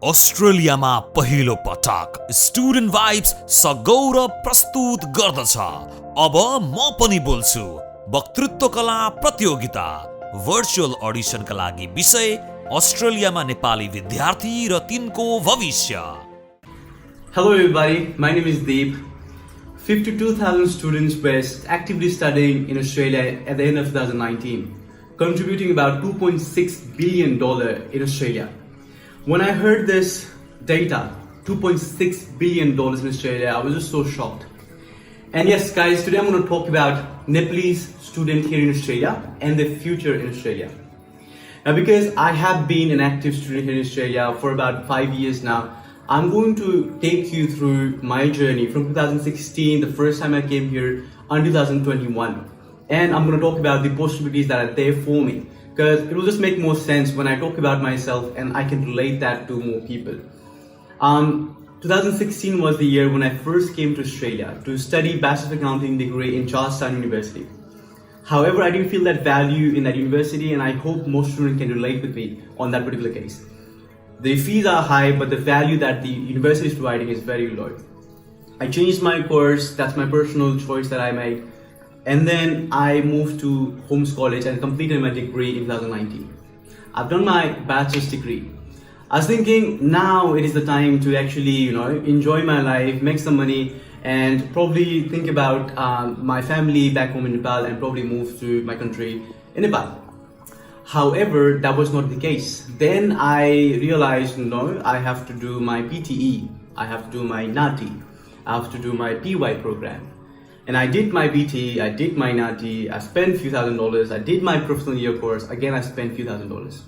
अस्ट्रेलियामा पहिलो पटक स्टुडेन्ट वाइब्स सगौरव प्रस्तुत गर्दछ। अब म पनि बोल्छु वक्तृत्व कला प्रतियोगिता भर्चुअल अडिसनका लागि विषय अस्ट्रेलियामा नेपाली विद्यार्थी र तिनको भविष्य। Hello everybody, my name is Deep. 52,000 students were actively studying in Australia at the end of 2019, contributing about $2.6 billion in Australia. When I heard this data, $2.6 billion in Australia, I was just so shocked. And yes guys, today I'm going to talk about Nepalese students here in Australia and their future in Australia. Now because I have been an active student here in Australia for about 5 years now, I'm going to take you through my journey from 2016, the first time I came here, until 2021. And I'm going to talk about the possibilities that are there for me, because it will just make more sense when I talk about myself and I can relate that to more people. 2016 was the year when I first came to Australia to study Bachelor of Accounting degree in Charlestown University. However, I didn't feel that value in that university, and I hope most students can relate with me on that particular case. The fees are high, but the value that the university is providing is very low. I changed my course, that's my personal choice that I made. And then I moved to Holmes College and completed my degree in 2019. I've done my bachelor's degree. I was thinking now it is the time to actually, enjoy my life, make some money, and probably think about my family back home in Nepal and probably move to my country in Nepal. However, that was not the case. Then I realized, no, I have to do my PTE, I have to do my NATI, I have to do my PY program. And I did my PTE, I did my NATI, I spent few $1,000s, I did my professional year course, again I spent few $1,000s.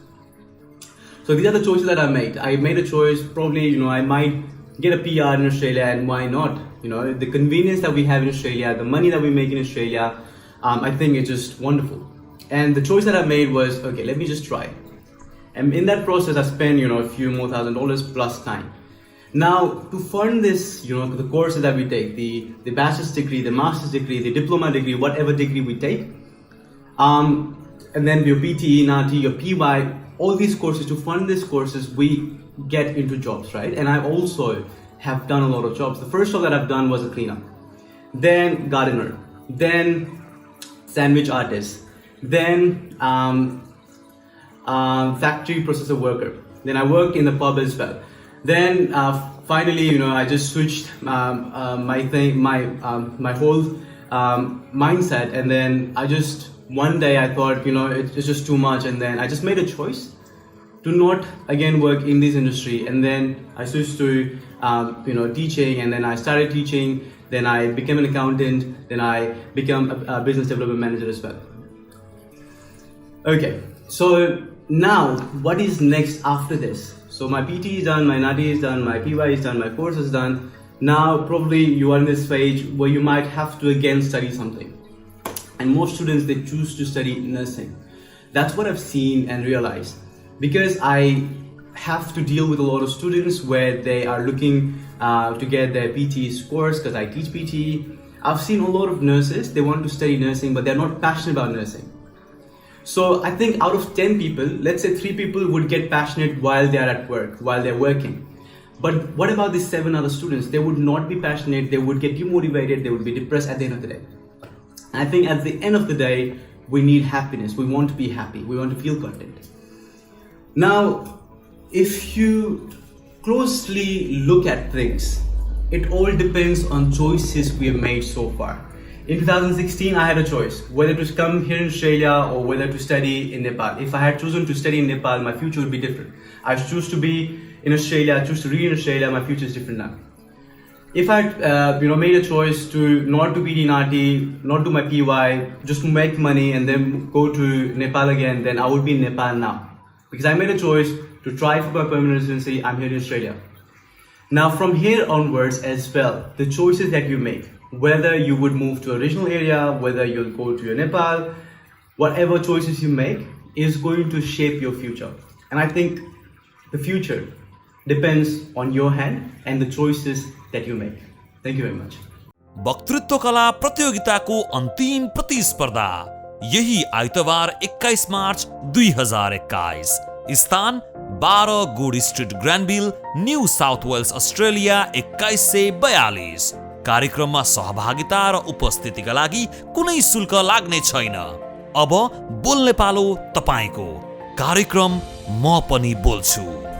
So these are the choices that I made. I made a choice, probably, I might get a PR in Australia, and why not? The convenience that we have in Australia, the money that we make in Australia, I think it's just wonderful. And the choice that I made was, okay, let me just try. And in that process, I spent, a few more $1,000s plus time. Now, to fund this, the courses that we take, the bachelor's degree, the master's degree, the diploma degree, whatever degree we take, and then your PTE, NATI, your PY, all these courses, to fund these courses, we get into jobs, right? And I also have done a lot of jobs. The first job that I've done was a cleaner, then gardener, then sandwich artist, then factory processor worker. Then I worked in the pub as well. Then finally, I just switched my whole mindset, and then one day I thought, it's just too much, and then I just made a choice to not again work in this industry. And then I switched to teaching, and then I started teaching. Then I became an accountant. Then I became a business development manager as well. Okay, so now what is next after this? So my PT is done, my NATI is done, my PY is done, my course is done. Now probably you are in this stage where you might have to again study something. And most students, they choose to study nursing. That's what I've seen and realized, because I have to deal with a lot of students where they are looking to get their PTE scores, because I teach PTE. I've seen a lot of nurses, they want to study nursing, but they're not passionate about nursing. So I think out of 10 people, let's say 3 people would get passionate while they're at work, while they're working. But what about the 7 other students? They would not be passionate, they would get demotivated, they would be depressed at the end of the day. I think at the end of the day, we need happiness. We want to be happy, we want to feel content. Now, if you closely look at things, it all depends on choices we have made so far. In 2016, I had a choice whether to come here in Australia or whether to study in Nepal. If I had chosen to study in Nepal, my future would be different. I choose to be in Australia, I choose to read in Australia, my future is different now. If I had made a choice to not do PD NATI, not do my PY, just to make money and then go to Nepal again, then I would be in Nepal now. Because I made a choice to try for my permanent residency, I'm here in Australia. Now from here onwards as well, the choices that you make, whether you would move to a regional area, whether you'll go to Nepal, whatever choices you make is going to shape your future. And I think the future depends on your hand and the choices that you make. Thank you very much. वक्तृत्व कला प्रतियोगिताको अन्तिम प्रतिस्पर्धा यही आइतबार 21 मार्च 2021। स्थान 12 Good Street Granville, New South Wales, Australia 2142। कार्यक्रममा सहभागिता र उपस्थितिका लागि कुनै शुल्क लाग्ने छैन। अब बोल्ने पालो तपाईको। कार्यक्रम म पनि बोल्छु।